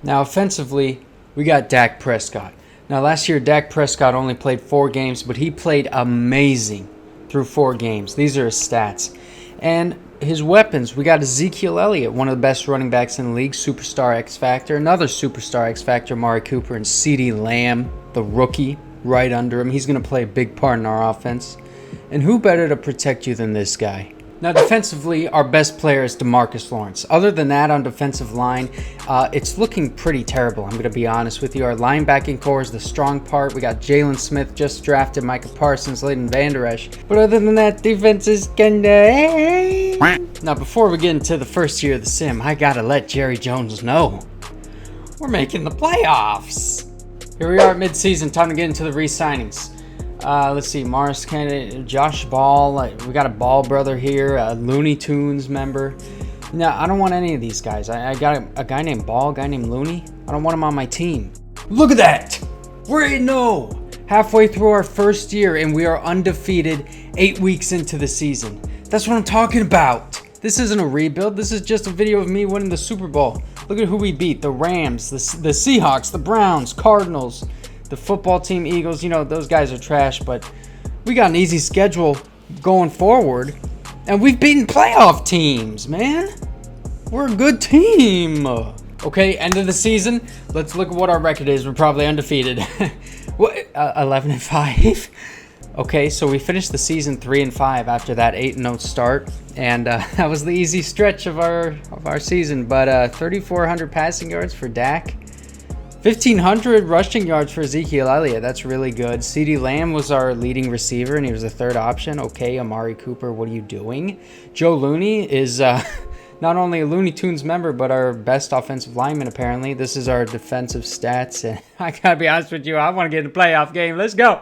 Now, offensively, we got Dak Prescott. Now, last year, Dak Prescott only played 4 games, but he played amazing through 4 games. These are his stats. And his weapons, we got Ezekiel Elliot, one of the best running backs in the league, superstar X Factor. Another superstar X Factor, Amari Cooper, and CeeDee Lamb, the rookie, right under him. He's going to play a big part in our offense. And who better to protect you than this guy? Now, defensively, our best player is DeMarcus Lawrence. Other than that, on defensive line, it's looking pretty terrible. I'm going to be honest with you. Our linebacking core is the strong part. We got Jalen Smith, just drafted, Micah Parsons, Leighton Vander Esch. But other than that, defense is kinda... Now, before we get into the first year of the sim, I got to let Jerry Jones know. We're making the playoffs. Here we are at midseason. Time to get into the re-signings. Let's see, Morris Kennedy, Josh Ball, we got a Ball brother here, a Looney Tunes member. No, I don't want any of these guys. I got a guy named Ball, a guy named Looney. I don't want him on my team. Look at that! We're 8-0! Halfway through our first year, and we are undefeated 8 weeks into the season. That's what I'm talking about. This isn't a rebuild. This is just a video of me winning the Super Bowl. Look at who we beat. The Rams, the Seahawks, the Browns, Cardinals. The football team, Eagles, you know, those guys are trash, but we got an easy schedule going forward, and we've beaten playoff teams, man. We're a good team. Okay, end of the season. Let's look at what our record is. We're probably undefeated. 11-5. Okay, so we finished the season 3-5 after that 8-0 start, and that was the easy stretch of our season. But 3,400 passing yards for Dak. 1,500 rushing yards for Ezekiel Elliot. That's really good. CeeDee Lamb was our leading receiver, and he was the third option. Okay, Amari Cooper, what are you doing? Joe Looney is not only a Looney Tunes member, but our best offensive lineman, apparently. This is our defensive stats, and I gotta be honest with you, I want to get in a playoff game. Let's go!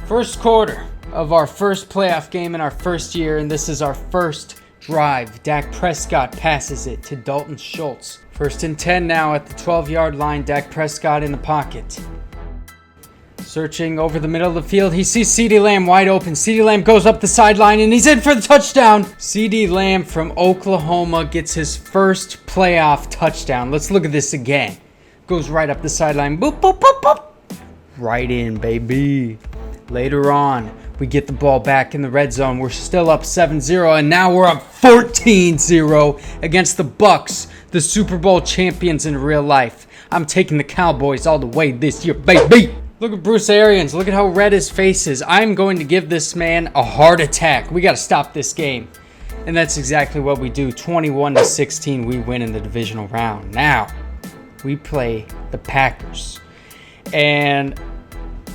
First quarter of our first playoff game in our first year, and this is our first drive. Dak Prescott passes it to Dalton Schultz. 1st and 10 now at the 12-yard line. Dak Prescott in the pocket. Searching over the middle of the field, he sees CeeDee Lamb wide open. CeeDee Lamb goes up the sideline, and he's in for the touchdown. CeeDee Lamb from Oklahoma gets his first playoff touchdown. Let's look at this again. Goes right up the sideline. Boop, boop, boop, boop. Right in, baby. Later on, we get the ball back in the red zone. We're still up 7-0, and now we're up 14-0 against the Bucks, the Super Bowl champions in real life. I'm taking the Cowboys all the way this year, baby. Look at Bruce Arians. Look at how red his face is. I'm going to give this man a heart attack. We got to stop this game. And that's exactly what we do. 21-16, we win in the divisional round. Now, we play the Packers. And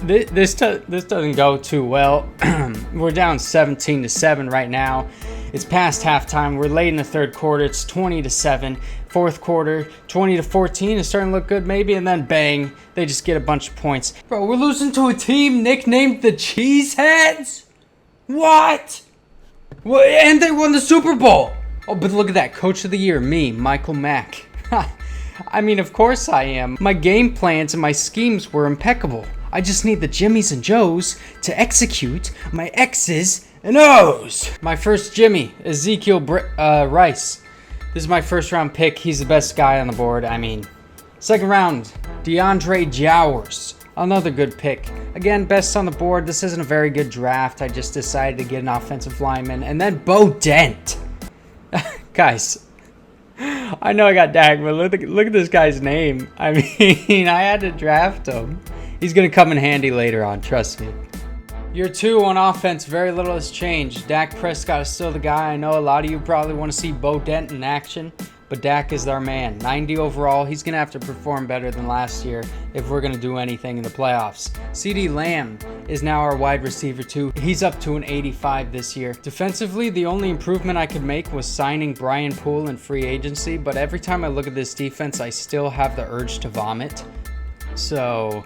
this doesn't go too well. We're down 17-7 right now. It's past halftime. We're late in the third quarter. It's 20-7. Fourth quarter, 20-14. It's starting to look good maybe, and then bang, they just get a bunch of points. Bro, we're losing to a team nicknamed the Cheeseheads? What? And they won the Super Bowl. Oh, but look at that. Coach of the Year, me, Michael Mack. I mean, of course I am. My game plans and my schemes were impeccable. I just need the Jimmys and Joes to execute my X's and O's. My first Jimmy, Ezekiel Rice. This is my first round pick. He's the best guy on the board. I mean, second round, DeAndre Jowers. Another good pick. Again, best on the board. This isn't a very good draft. I just decided to get an offensive lineman. And then Bo Dent. Guys, I know I got Dak, but look at this guy's name. I mean, I had to draft him. He's going to come in handy later on, trust me. Year 2 on offense, very little has changed. Dak Prescott is still the guy. I know a lot of you probably want to see Bo Dent in action, but Dak is our man. 90 overall. He's going to have to perform better than last year if we're going to do anything in the playoffs. CeeDee Lamb is now our wide receiver 2. He's up to an 85 this year. Defensively, the only improvement I could make was signing Brian Poole in free agency, but every time I look at this defense, I still have the urge to vomit. So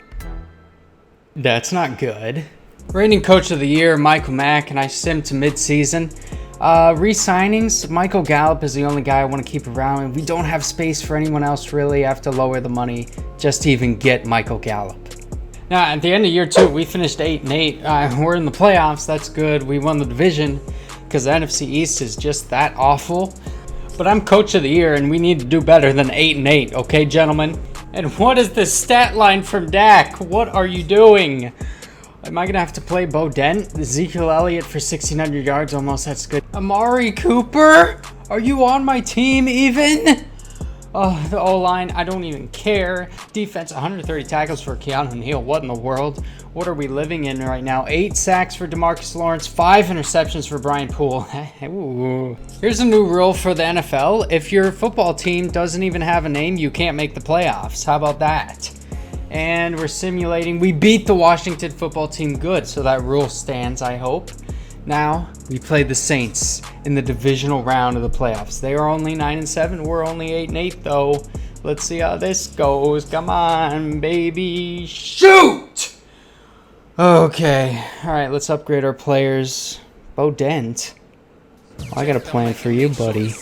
that's not good. Reigning Coach of the Year, Michael Mack, and I simmed to mid-season. Re-signings, Michael Gallup is the only guy I want to keep around, and we don't have space for anyone else really. I have to lower the money just to even get Michael Gallup. Now, at the end of year 2, we finished 8-8. We're in the playoffs. That's good. We won the division because the NFC East is just that awful. But I'm Coach of the Year, and we need to do better than 8-8, okay, gentlemen? And what is this stat line from Dak? What are you doing? Am I going to have to play Bo Dent? Ezekiel Elliot for 1,600 yards almost. That's good. Amari Cooper? Are you on my team even? Oh, the O-line, I don't even care. Defense, 130 tackles for Keanu Neal. What in the world? What are we living in right now? 8 sacks for DeMarcus Lawrence. 5 interceptions for Brian Poole. Ooh. Here's a new rule for the NFL. If your football team doesn't even have a name, you can't make the playoffs. How about that? And we're simulating. We beat the Washington football team good, so that rule stands, I hope. Now, we play the Saints in the divisional round of the playoffs. They are only 9-7. We're only 8-8, though. Let's see how this goes. Come on, baby. Shoot! Okay. All right, let's upgrade our players. Bo Dent. I got a plan for you, buddy.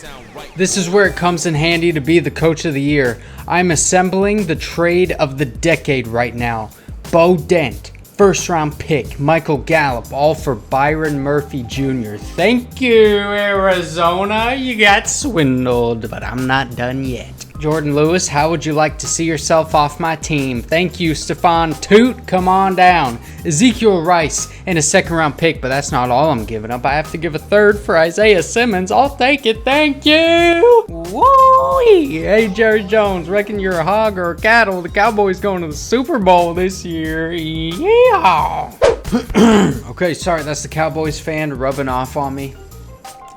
This is where it comes in handy to be the Coach of the Year. I'm assembling the trade of the decade right now. Bo Dent, first round pick. Michael Gallup, all for Byron Murphy Jr. Thank you, Arizona. You got swindled, but I'm not done yet. Jordan Lewis, how would you like to see yourself off my team? Thank you, Stephon Toot. Come on down. Ezekiel Rice and a second round pick, but that's not all I'm giving up. I have to give a third for Isaiah Simmons. I'll take it. Thank you. Woo! Hey, Jerry Jones, reckon you're a hog or a cattle? The Cowboys going to the Super Bowl this year. Yeah. Okay, sorry, that's the Cowboys fan rubbing off on me.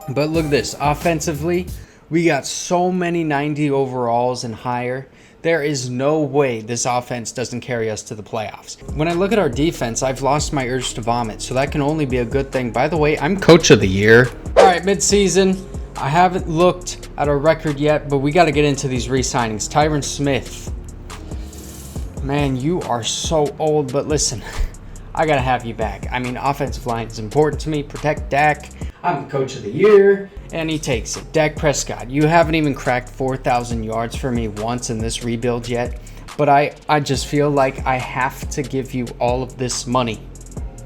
But look at this. Offensively, we got so many 90 overalls and higher. There is no way this offense doesn't carry us to the playoffs. When I look at our defense, I've lost my urge to vomit, so that can only be a good thing. By the way, I'm Coach of the Year. All right, midseason. I haven't looked at our record yet, but we got to get into these re-signings. Tyron Smith. Man, you are so old, but listen, I got to have you back. I mean, offensive line is important to me. Protect Dak. I'm the Coach of the Year, and he takes it. Dak Prescott, you haven't even cracked 4,000 yards for me once in this rebuild yet, but I just feel like I have to give you all of this money.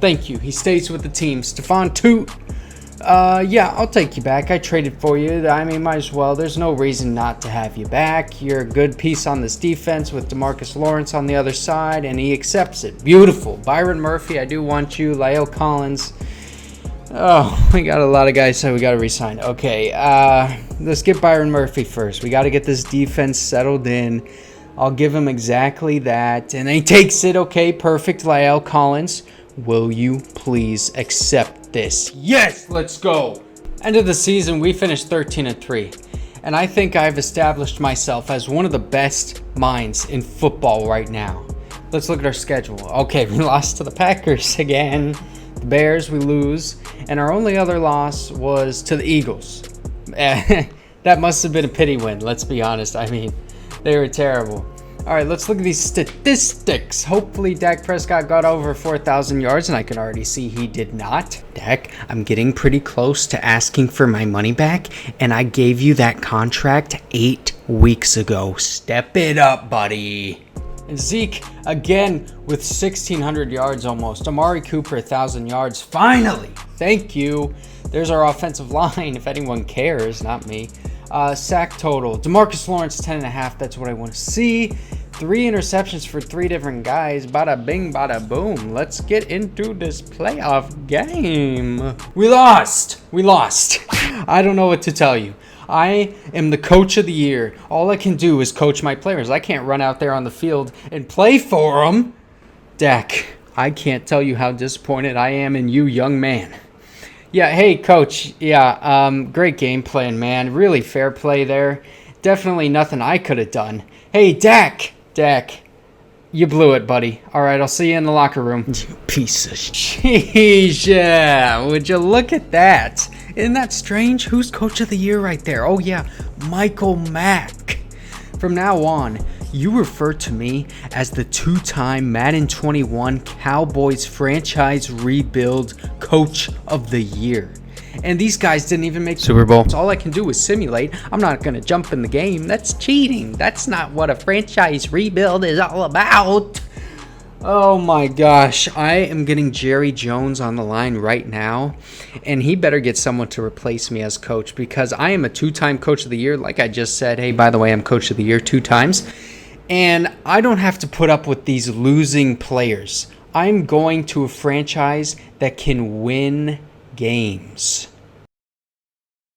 Thank you. He stays with the team. Stephon Toot. Yeah, I'll take you back. I traded for you. I mean, might as well. There's no reason not to have you back. You're a good piece on this defense with DeMarcus Lawrence on the other side, and he accepts it. Beautiful. Byron Murphy, I do want you. La'el Collins. Oh, we got a lot of guys, so we got to resign. Okay, let's get Byron Murphy first. We got to get this defense settled in. I'll give him exactly that. And he takes it. Okay, perfect. La'el Collins, will you please accept this? Yes, let's go. End of the season, we finished 13-3. And I think I've established myself as one of the best minds in football right now. Let's look at our schedule. Okay, we lost to the Packers again. The Bears, we lose. And our only other loss was to the Eagles. That must have been a pity win, let's be honest. I mean, they were terrible. All right, let's look at these statistics. Hopefully, Dak Prescott got over 4,000 yards, and I can already see he did not. Dak, I'm getting pretty close to asking for my money back, and I gave you that contract 8 weeks ago. Step it up, buddy. And Zeke, again, with 1,600 yards almost. Amari Cooper, 1,000 yards. Finally! Thank you. There's our offensive line, if anyone cares, not me. Sack total. DeMarcus Lawrence, 10.5. That's what I want to see. 3 interceptions for 3 different guys. Bada bing, bada boom. Let's get into this playoff game. We lost. I don't know what to tell you. I am the Coach of the Year. All I can do is coach my players. I can't run out there on the field and play for them. Dak, I can't tell you how disappointed I am in you, young man. Yeah, hey, Coach. Yeah, great game plan, man. Really fair play there. Definitely nothing I could have done. Hey, Dak, you blew it, buddy. All right, I'll see you in the locker room. You piece of Jeez, yeah. Would you look at that? Isn't that strange? Who's Coach of the Year right there? Oh, yeah, Michael Mack. From now on, You refer to me as the two-time Madden 21 Cowboys franchise rebuild coach of the year. And these guys didn't even make Super Bowl. All I can do is simulate. I'm not going to jump in the game. That's cheating. That's not what a franchise rebuild is all about. Oh my gosh, I am getting Jerry Jones on the line right now, and he better get someone to replace me as coach, because I am a two-time coach of the year. Like I just said, hey, by the way, I'm coach of the year 2 times, and I don't have to put up with these losing players. I'm going to a franchise that can win games.